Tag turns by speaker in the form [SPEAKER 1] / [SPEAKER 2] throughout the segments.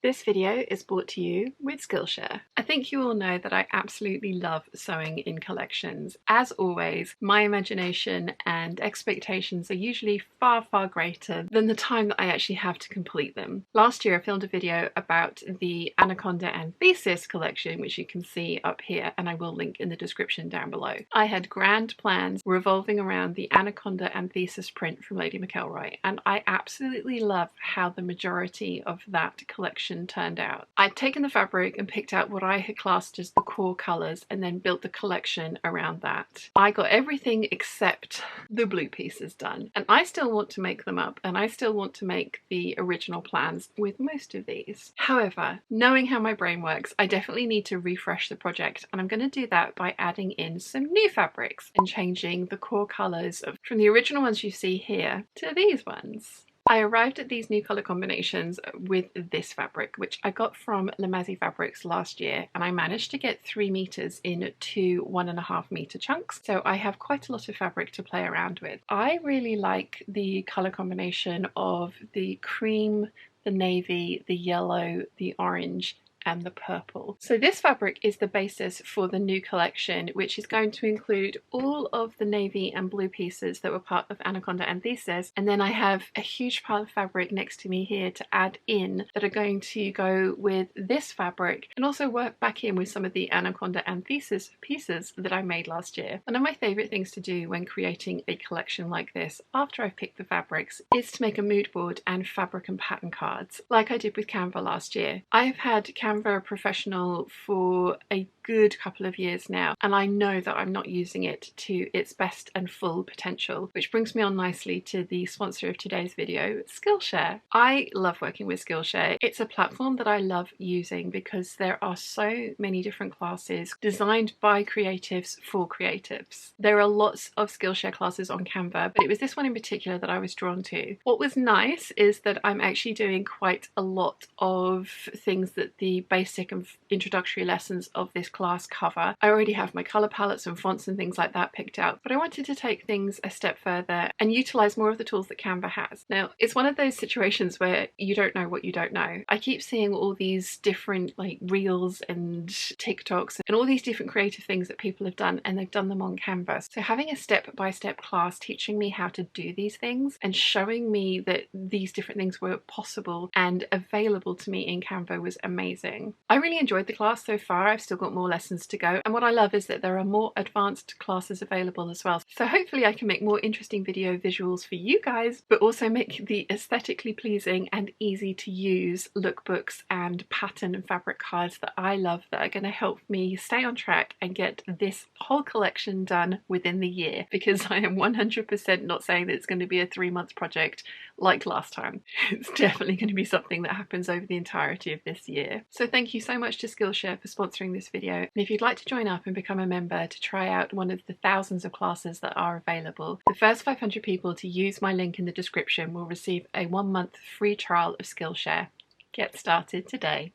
[SPEAKER 1] This video is brought to you with Skillshare. I think you all know that I absolutely love sewing in collections. As always, my imagination and expectations are usually far, far greater than the time that I actually have to complete them. Last year I filmed a video about the Anaconda Anthesis Collection, which you can see up here, and I will link in the description down below. I had grand plans revolving around the Anaconda Anthesis print from Lady McCalls, and I absolutely love how the majority of that collection turned out. I'd taken the fabric and picked out what I had classed as the core colours and then built the collection around that. I got everything except the blue pieces done, and I still want to make them up and I still want to make the original plans with most of these. However, knowing how my brain works, I definitely need to refresh the project, and I'm going to do that by adding in some new fabrics and changing the core colours from the original ones you see here to these ones. I arrived at these new colour combinations with this fabric, which I got from Lamazi Fabrics last year, and I managed to get 3 meters in 2 1.5 meter chunks, so I have quite a lot of fabric to play around with. I really like the colour combination of the cream, the navy, the yellow, the orange, and the purple. So this fabric is the basis for the new collection, which is going to include all of the navy and blue pieces that were part of Anaconda Anthesis, and then I have a huge pile of fabric next to me here to add in that are going to go with this fabric and also work back in with some of the Anaconda Anthesis pieces that I made last year. One of my favourite things to do when creating a collection like this, after I've picked the fabrics, is to make a mood board and fabric and pattern cards like I did with Canva last year. I've had Canva Professional for a good couple of years now, and I know that I'm not using it to its best and full potential, which brings me on nicely to the sponsor of today's video, Skillshare. I love working with Skillshare. It's a platform that I love using because there are so many different classes designed by creatives for creatives. There are lots of Skillshare classes on Canva, but it was this one in particular that I was drawn to. What was nice is that I'm actually doing quite a lot of things that the basic and introductory lessons of this class cover. I already have my colour palettes and fonts and things like that picked out, but I wanted to take things a step further and utilise more of the tools that Canva has. Now, it's one of those situations where you don't know what you don't know. I keep seeing all these different like reels and TikToks and all these different creative things that people have done, and they've done them on Canva. So having a step-by-step class teaching me how to do these things and showing me that these different things were possible and available to me in Canva was amazing. I really enjoyed the class so far. I've still got more lessons to go, and what I love is that there are more advanced classes available as well. So hopefully I can make more interesting video visuals for you guys, but also make the aesthetically pleasing and easy to use lookbooks and pattern and fabric cards that I love, that are going to help me stay on track and get this whole collection done within the year, because I am 100% not saying that it's going to be a 3-month project like last time. It's definitely going to be something that happens over the entirety of this year. So thank you so much to Skillshare for sponsoring this video, and if you'd like to join up and become a member to try out one of the thousands of classes that are available, the first 500 people to use my link in the description will receive a 1-month free trial of Skillshare. Get started today.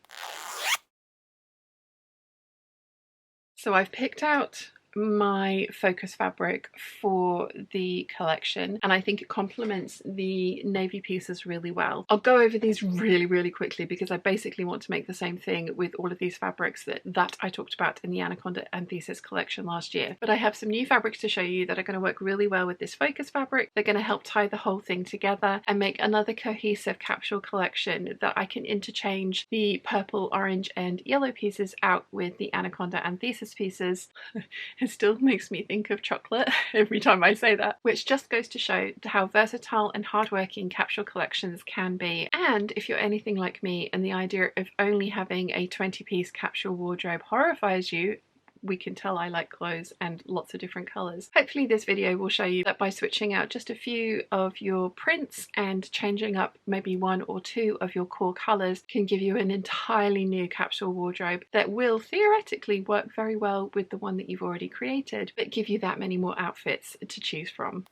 [SPEAKER 1] So I've picked out my focus fabric for the collection, and I think it complements the navy pieces really well. I'll go over these really quickly because I basically want to make the same thing with all of these fabrics that I talked about in the Anaconda Anthesis collection last year. But I have some new fabrics to show you that are going to work really well with this focus fabric. They're going to help tie the whole thing together and make another cohesive capsule collection that I can interchange the purple, orange and yellow pieces out with the Anaconda Anthesis pieces. It still makes me think of chocolate every time I say that, which just goes to show how versatile and hardworking capsule collections can be. And if you're anything like me and the idea of only having a 20-piece capsule wardrobe horrifies you, we can tell I like clothes and lots of different colours. Hopefully this video will show you that by switching out just a few of your prints and changing up maybe 1 or 2 of your core colours can give you an entirely new capsule wardrobe that will theoretically work very well with the one that you've already created, but give you that many more outfits to choose from.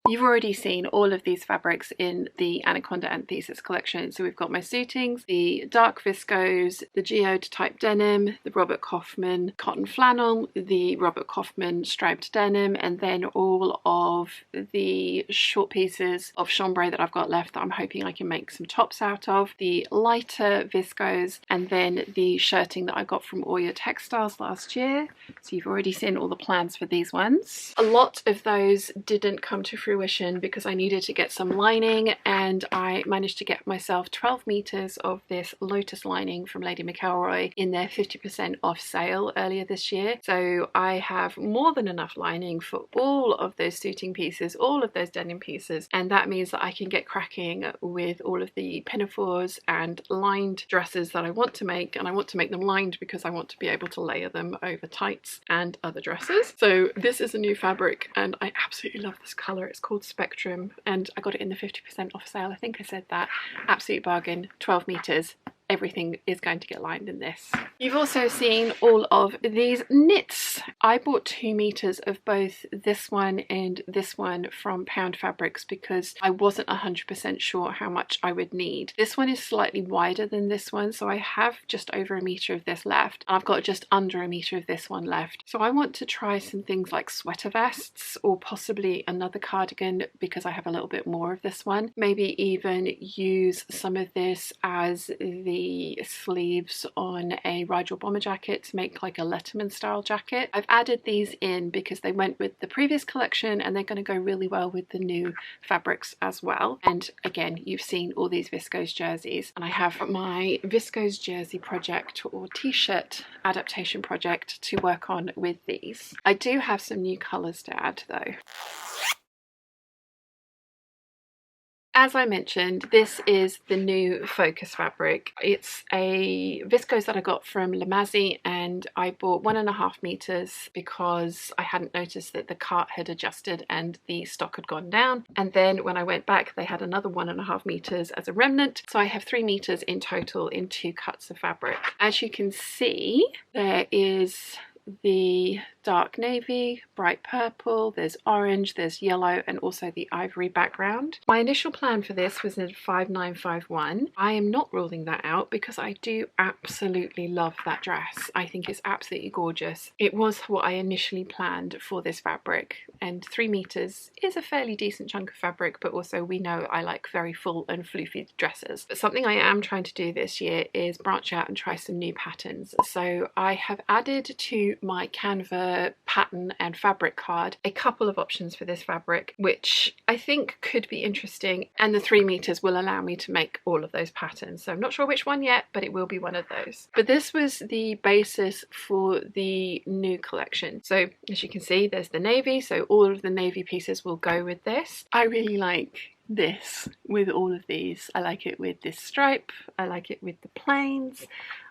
[SPEAKER 1] You've already seen all of these fabrics in the Anaconda Anthesis collection. So we've got my suitings, the dark viscose, the geode type denim, the Robert Kaufman cotton flannel, the Robert Kaufman striped denim, and then all of the short pieces of chambray that I've got left that I'm hoping I can make some tops out of, the lighter viscose, and then the shirting that I got from Oya Textiles last year. So you've already seen all the plans for these ones. A lot of those didn't come to fruition because I needed to get some lining, and I managed to get myself 12 meters of this lotus lining from Lady McElroy in their 50% off sale earlier this year. So I have more than enough lining for all of those suiting pieces, all of those denim pieces, and that means that I can get cracking with all of the pinafores and lined dresses that I want to make, and I want to make them lined because I want to be able to layer them over tights and other dresses. So this is a new fabric and I absolutely love this colour. It's called Spectrum and I got it in the 50% off sale. I think I said that. Absolute bargain, 12 meters. Everything is going to get lined in this. You've also seen all of these knits. I bought 2 meters of both this one and this one from Pound Fabrics because I wasn't 100% sure how much I would need. This one is slightly wider than this one, so I have just over a meter of this left. I've got just under a meter of this one left. So I want to try some things like sweater vests or possibly another cardigan because I have a little bit more of this one. Maybe even use some of this as the sleeves on a Rigel bomber jacket to make like a Letterman style jacket. I've added these in because they went with the previous collection and they're going to go really well with the new fabrics as well. And again, you've seen all these viscose jerseys, and I have my viscose jersey project or t-shirt adaptation project to work on with these. I do have some new colours to add though. As I mentioned, this is the new Focus fabric. It's a viscose that I got from Lamazi and I bought 1.5 meters because I hadn't noticed that the cart had adjusted and the stock had gone down. And then when I went back, they had another 1.5 meters as a remnant. So I have 3 meters in total in 2 cuts of fabric. As you can see, there is the dark navy, bright purple, there's orange, there's yellow, and also the ivory background. My initial plan for this was in 5951. I am not ruling that out because I do absolutely love that dress. I think it's absolutely gorgeous. It was what I initially planned for this fabric, and 3 meters is a fairly decent chunk of fabric, but also we know I like very full and floofy dresses. But something I am trying to do this year is branch out and try some new patterns. So I have added to my Canva pattern and fabric card a couple of options for this fabric, which I think could be interesting, and the 3 meters will allow me to make all of those patterns. So I'm not sure which one yet, but it will be one of those. But this was the basis for the new collection. So as you can see, there's the navy, so all of the navy pieces will go with this. I really like this with all of these. I like it with this stripe, I like it with the plains.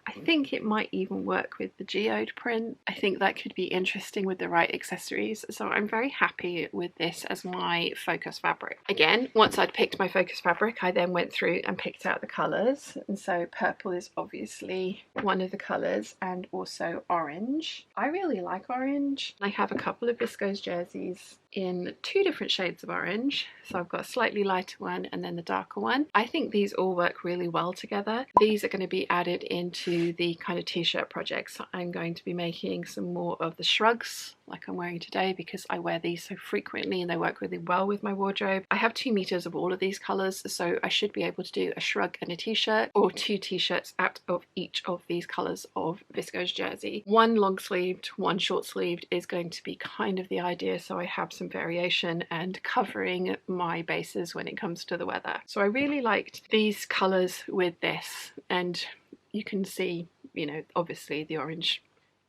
[SPEAKER 1] I think it might even work with the geode print. I think that could be interesting with the right accessories. So I'm very happy with this as my Focus fabric. Again, once I'd picked my Focus fabric, I then went through and picked out the colours. And so purple is obviously one of the colours, and also orange. I really like orange. I have a couple of viscose jerseys in 2 different shades of orange. So I've got a slightly lighter one and then the darker one. I think these all work really well together. These are going to be added into the kind of t-shirt projects. I'm going to be making some more of the shrugs like I'm wearing today because I wear these so frequently and they work really well with my wardrobe. I have 2 meters of all of these colours, so I should be able to do a shrug and a t-shirt, or 2 t-shirts out of each of these colours of viscose jersey. 1 long sleeved, 1 short sleeved is going to be kind of the idea, so I have some variation and covering my bases when it comes to the weather. So I really liked these colours with this, and you can see, you know, obviously the orange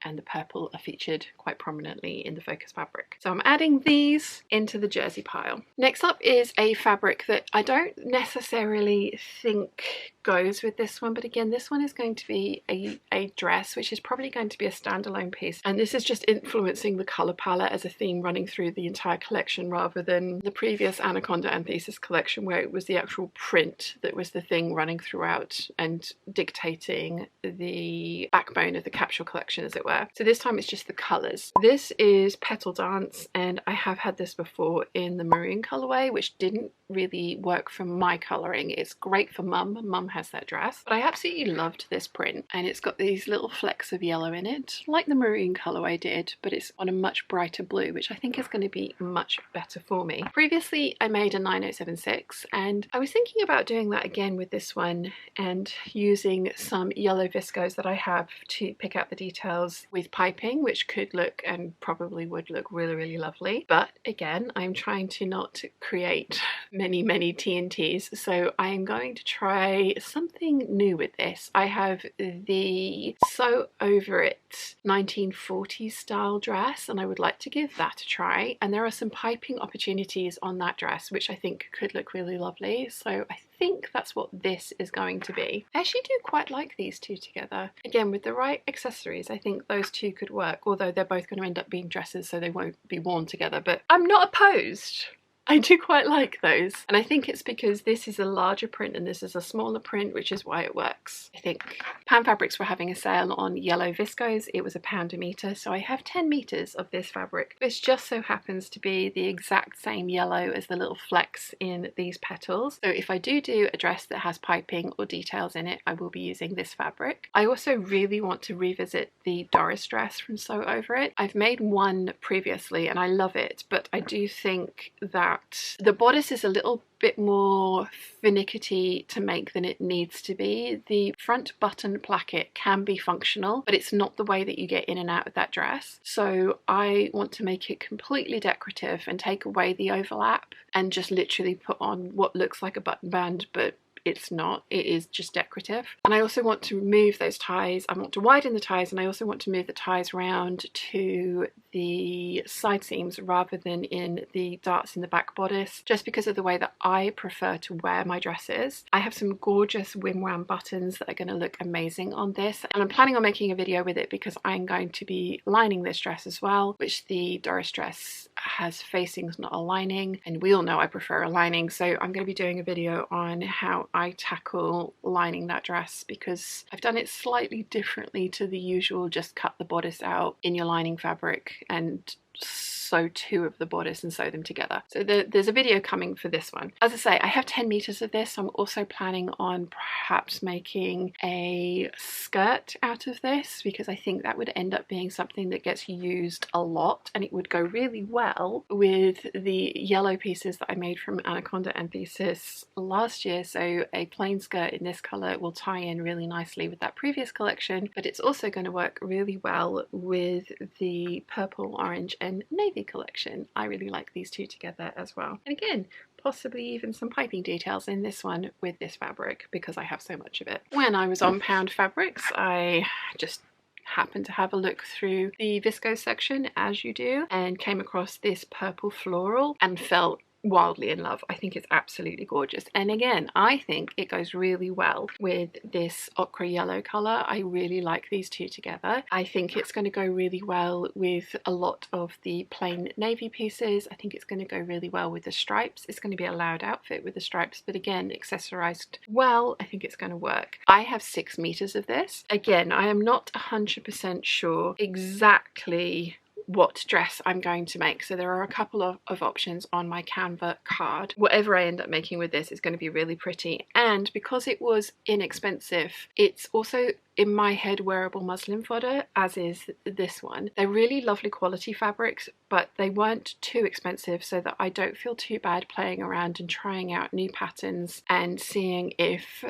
[SPEAKER 1] and the purple are featured quite prominently in the Focus fabric. So I'm adding these into the jersey pile. Next up is a fabric that I don't necessarily think goes with this one, but again, this one is going to be a dress, which is probably going to be a standalone piece, and this is just influencing the color palette as a theme running through the entire collection, rather than the previous Anaconda Anthesis collection where it was the actual print that was the thing running throughout and dictating the backbone of the Capsule collection, as it were. So this time it's just the colors. This is Petal Dance, and I have had this before in the maroon colorway, which didn't really work for my coloring. It's great for mum. Mum has that dress, but I absolutely loved this print, and it's got these little flecks of yellow in it like the maroon colorway did, but it's on a much brighter blue, which I think is going to be much better for me. Previously I made a 9076, and I was thinking about doing that again with this one and using some yellow viscose that I have to pick out the details with piping, which could look and probably would look really lovely. But again, I'm trying to not create many TNTs, so I am going to try something new with this. I have the Sew Over It 1940s style dress, and I would like to give that a try, and there are some piping opportunities on that dress which I think could look really lovely, so I think that's what this is going to be. I actually do quite like these two together. Again, with the right accessories, I think those two could work, although they're both going to end up being dresses, so they won't be worn together, but I'm not opposed. I do quite like those, and I think it's because this is a larger print and this is a smaller print, which is why it works. I think Pan Fabrics were having a sale on yellow viscose. It was £1 a metre, so I have 10 metres of this fabric. This just so happens to be the exact same yellow as the little flecks in these petals, so if I do a dress that has piping or details in it, I will be using this fabric. I also really want to revisit the Doris dress from Sew Over It. I've made one previously and I love it, but I do think that the bodice is a little bit more finicky to make than it needs to be. The front button placket can be functional, but it's not the way that you get in and out of that dress. So I want to make it completely decorative and take away the overlap and just literally put on what looks like a button band, but it's not. It is just decorative. And I also want to move those ties. I want to widen the ties, and I also want to move the ties round to the side seams rather than in the darts in the back bodice, just because of the way that I prefer to wear my dresses. I have some gorgeous wim-wam buttons that are going to look amazing on this, and I'm planning on making a video with it because I'm going to be lining this dress as well, which the Doris dress has facings, not a lining, and we all know I prefer a lining, so I'm going to be doing a video on how I tackle lining that dress, because I've done it slightly differently to the usual just cut the bodice out in your lining fabric and sew two of the bodice and sew them together. So there's a video coming for this one. As I say, I have 10 meters of this. So I'm also planning on perhaps making a skirt out of this, because I think that would end up being something that gets used a lot, and it would go really well with the yellow pieces that I made from Anaconda Anthesis last year. So a plain skirt in this color will tie in really nicely with that previous collection, but it's also going to work really well with the purple, orange and navy collection. I really like these two together as well. And again, possibly even some piping details in this one with this fabric, because I have so much of it. When I was on Pound Fabrics, I just happened to have a look through the viscose section, as you do, and came across this purple floral and felt wildly in love. I think it's absolutely gorgeous, and again, I think it goes really well with this ochre yellow color. I really like these two together. I think it's going to go really well with a lot of the plain navy pieces. I think it's going to go really well with the stripes. It's going to be a loud outfit with the stripes, but again, accessorized well. I think it's going to work. I have 6 meters of this. Again, I am not 100% sure exactly what dress I'm going to make, so there are a couple of options on my Canva card. Whatever I end up making with this is going to be really pretty, and because it was inexpensive, it's also in my head wearable muslin fodder, as is this one. They're really lovely quality fabrics, but they weren't too expensive, so that I don't feel too bad playing around and trying out new patterns and seeing if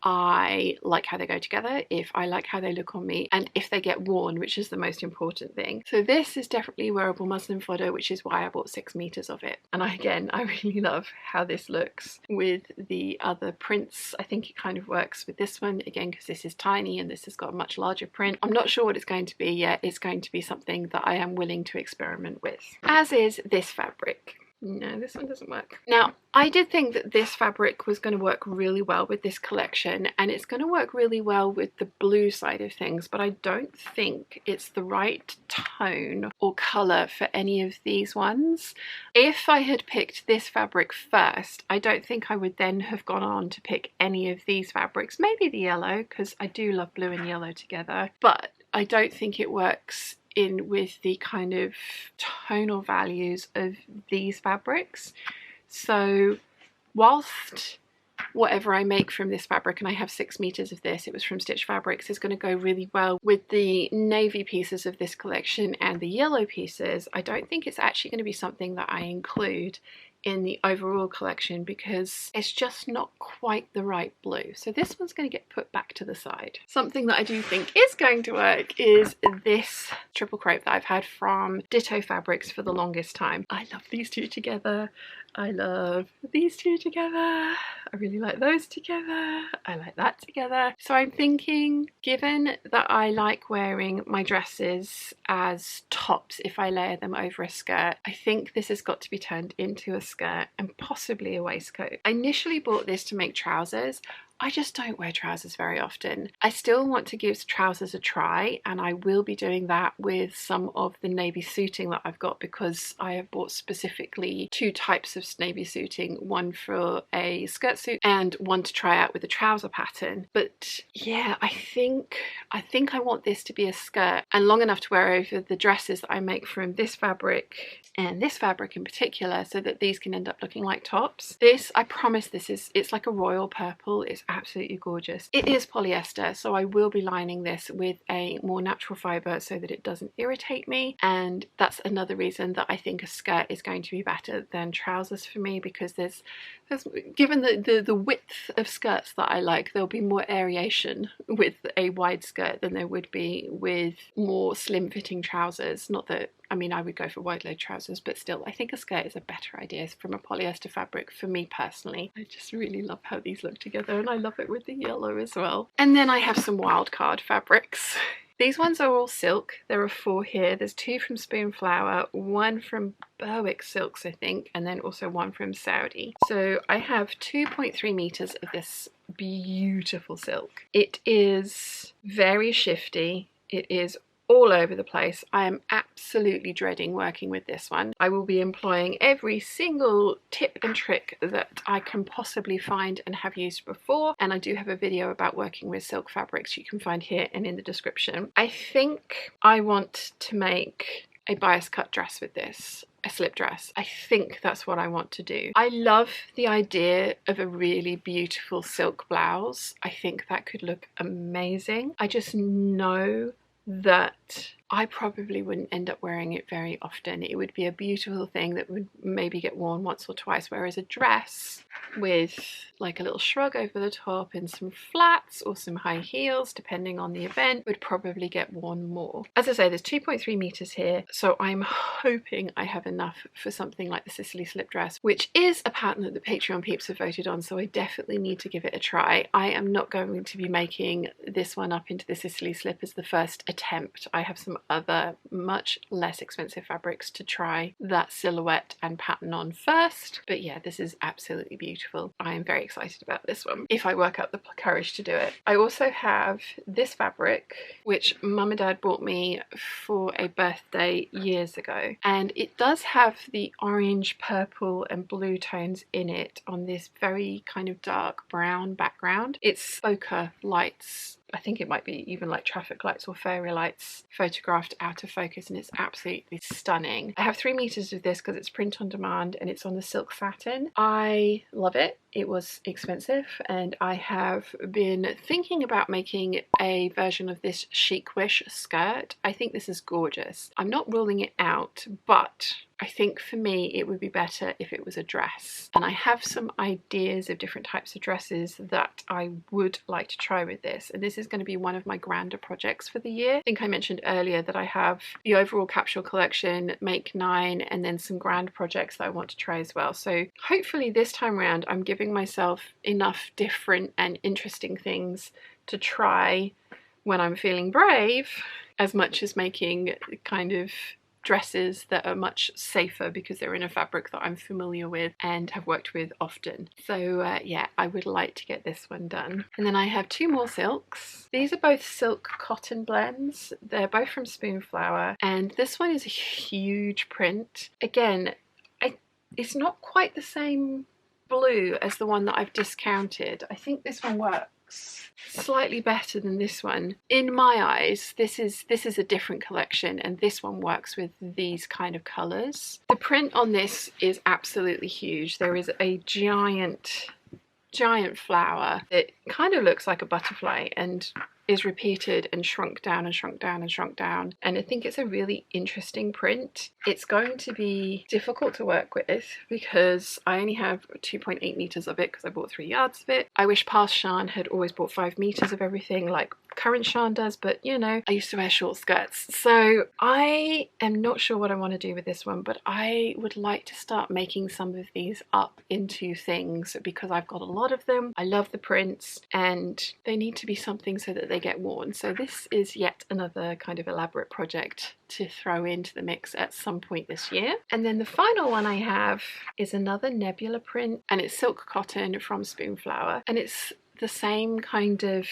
[SPEAKER 1] I like how they go together, if I like how they look on me, and if they get worn, which is the most important thing. So this is definitely wearable muslin fodder, which is why I bought 6 meters of it. And I really love how this looks with the other prints. I think it kind of works with this one, again, because this is tiny and this has got a much larger print. I'm not sure what it's going to be yet. It's going to be something that I am willing to experiment with, as is this fabric. No, this one doesn't work. Now, I did think that this fabric was going to work really well with this collection, and it's going to work really well with the blue side of things, but I don't think it's the right tone or colour for any of these ones. If I had picked this fabric first, I don't think I would then have gone on to pick any of these fabrics. Maybe the yellow, because I do love blue and yellow together, but I don't think it works in with the kind of tonal values of these fabrics. So whilst whatever I make from this fabric, and I have 6 meters of this, it was from Stitch Fabrics, is going to go really well with the navy pieces of this collection and the yellow pieces, I don't think it's actually going to be something that I include in the overall collection because it's just not quite the right blue. So this one's going to get put back to the side. Something that I do think is going to work is this triple crepe that I've had from Ditto Fabrics for the longest time. I love these two together. I love these two together. I really like those together. I like that together. So I'm thinking, given that I like wearing my dresses as tops if I layer them over a skirt, I think this has got to be turned into a skirt and possibly a waistcoat. I initially bought this to make trousers. I just don't wear trousers very often. I still want to give trousers a try, and I will be doing that with some of the navy suiting that I've got, because I have bought specifically 2 types of navy suiting, one for a skirt suit and one to try out with a trouser pattern. But yeah, I think I want this to be a skirt and long enough to wear over the dresses that I make from this fabric and this fabric in particular, so that these can end up looking like tops. This, I promise, it's like a royal purple. It's absolutely gorgeous. It is polyester, so I will be lining this with a more natural fibre so that it doesn't irritate me, and that's another reason that I think a skirt is going to be better than trousers for me, because there's given the width of skirts that I like, there'll be more aeration with a wide skirt than there would be with more slim fitting trousers. Not that, I mean, I would go for wide leg trousers, but still, I think a skirt is a better idea from a polyester fabric for me personally. I just really love how these look together, and I love it with the yellow as well. And then I have some wildcard fabrics. These ones are all silk. There are 4 here. There's 2 from Spoonflower, 1 from Berwick Silks, I think, and then also 1 from Saudi. So I have 2.3 meters of this beautiful silk. It is very shifty. It is all over the place. I am absolutely dreading working with this one. I will be employing every single tip and trick that I can possibly find and have used before, and I do have a video about working with silk fabrics you can find here and in the description. I think I want to make a bias cut dress with this, a slip dress. I think that's what I want to do. I love the idea of a really beautiful silk blouse. I think that could look amazing. I just know that I probably wouldn't end up wearing it very often. It would be a beautiful thing that would maybe get worn once or twice, whereas a dress with like a little shrug over the top and some flats or some high heels, depending on the event, would probably get worn more. As I say, there's 2.3 meters here, so I'm hoping I have enough for something like the Sicily slip dress, which is a pattern that the Patreon peeps have voted on, so I definitely need to give it a try. I am not going to be making this one up into the Sicily slip as the first attempt. I have some other much less expensive fabrics to try that silhouette and pattern on first, but yeah, this is absolutely beautiful. I am very excited about this one if I work up the courage to do it. I also have this fabric which Mum and Dad bought me for a birthday years ago, and it does have the orange, purple and blue tones in it on this very kind of dark brown background. It's poker lights, I think it might be even like traffic lights or fairy lights photographed out of focus, and it's absolutely stunning. I have 3 meters of this because it's print on demand and it's on the silk satin. I love it. It was expensive, and I have been thinking about making a version of this chic wish skirt. I think this is gorgeous. I'm not ruling it out, but I think for me it would be better if it was a dress, and I have some ideas of different types of dresses that I would like to try with this, and this is going to be one of my grander projects for the year. I think I mentioned earlier that I have the overall capsule collection, make 9, and then some grand projects that I want to try as well. So hopefully this time around I'm giving myself enough different and interesting things to try when I'm feeling brave, as much as making kind of dresses that are much safer because they're in a fabric that I'm familiar with and have worked with often. So yeah, I would like to get this one done. And then I have two more silks. These are both silk cotton blends. They're both from Spoonflower, and this one is a huge print. Again, it's not quite the same blue as the one that I've discounted. I think this one works slightly better than this one. In my eyes, this is a different collection, and this one works with these kind of colours. The print on this is absolutely huge. There is a giant flower that kind of looks like a butterfly and is repeated and shrunk down and shrunk down and shrunk down, and I think it's a really interesting print. It's going to be difficult to work with because I only have 2.8 meters of it because I bought 3 yards of it. I wish past Shan had always bought 5 meters of everything like current Shan does, but you know, I used to wear short skirts. So I am not sure what I want to do with this one, but I would like to start making some of these up into things because I've got a lot of them. I love the prints and they need to be something so that they get worn. So this is yet another kind of elaborate project to throw into the mix at some point this year. And then the final one I have is another nebula print, and it's silk cotton from Spoonflower, and it's the same kind of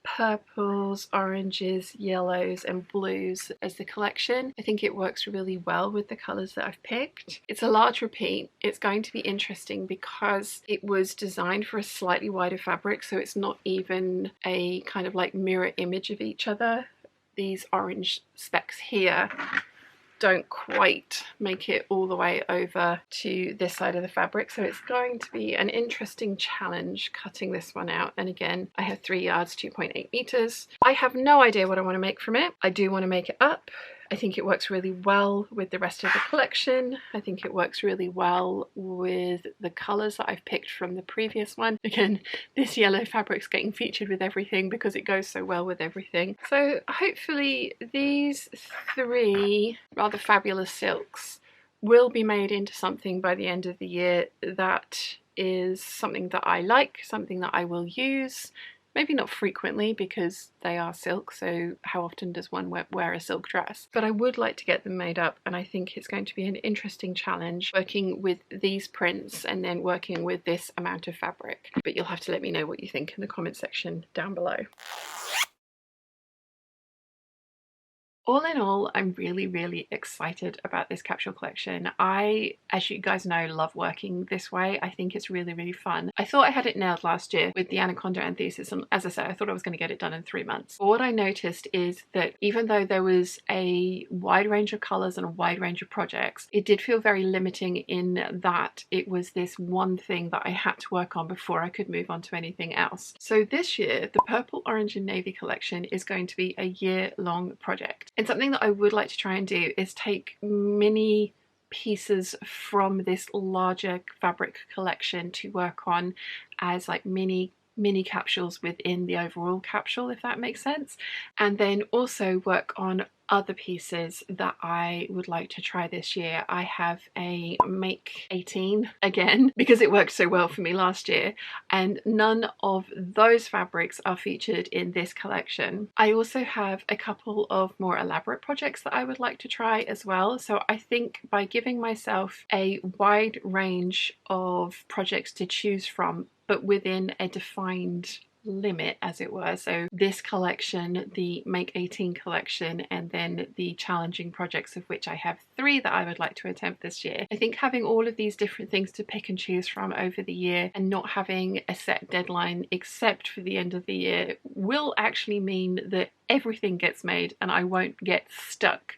[SPEAKER 1] purples, oranges, yellows and blues as the collection. I think it works really well with the colours that I've picked. It's a large repeat. It's going to be interesting because it was designed for a slightly wider fabric, so it's not even a kind of like mirror image of each other. These orange specks here don't quite make it all the way over to this side of the fabric, so it's going to be an interesting challenge cutting this one out. And again, I have 3 yards, 2.8 meters. I have no idea what I want to make from it. I do want to make it up. I think it works really well with the rest of the collection. I think it works really well with the colours that I've picked from the previous one. Again, this yellow fabric's getting featured with everything because it goes so well with everything. So hopefully these 3 rather fabulous silks will be made into something by the end of the year that is something that I like, something that I will use. Maybe not frequently because they are silk, so how often does one wear a silk dress? But I would like to get them made up, and I think it's going to be an interesting challenge working with these prints and then working with this amount of fabric. But you'll have to let me know what you think in the comment section down below. All in all, I'm really excited about this capsule collection. I, as you guys know, love working this way. I think it's really fun. I thought I had it nailed last year with the Anaconda Anthesis, and as I said, I thought I was going to get it done in 3 months. But what I noticed is that even though there was a wide range of colours and a wide range of projects, it did feel very limiting in that it was this one thing that I had to work on before I could move on to anything else. So this year, the Purple, Orange and Navy collection is going to be a year-long project. And something that I would like to try and do is take mini pieces from this larger fabric collection to work on as like mini capsules within the overall capsule, if that makes sense, and then also work on other pieces that I would like to try this year. I have a Make 18 again because it worked so well for me last year, and none of those fabrics are featured in this collection. I also have a couple of more elaborate projects that I would like to try as well, so I think by giving myself a wide range of projects to choose from but within a defined limit, as it were. So this collection, the Make 18 collection, and then the challenging projects, of which I have 3 that I would like to attempt this year. I think having all of these different things to pick and choose from over the year and not having a set deadline except for the end of the year will actually mean that everything gets made and I won't get stuck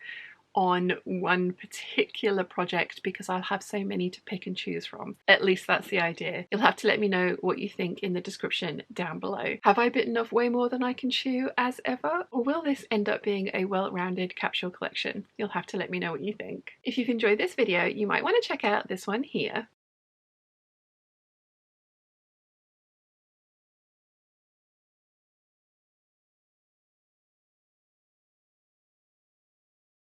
[SPEAKER 1] on one particular project because I'll have so many to pick and choose from. At least that's the idea. You'll have to let me know what you think in the description down below. Have I bitten off way more than I can chew as ever? Or will this end up being a well-rounded capsule collection? You'll have to let me know what you think. If you've enjoyed this video, you might want to check out this one here.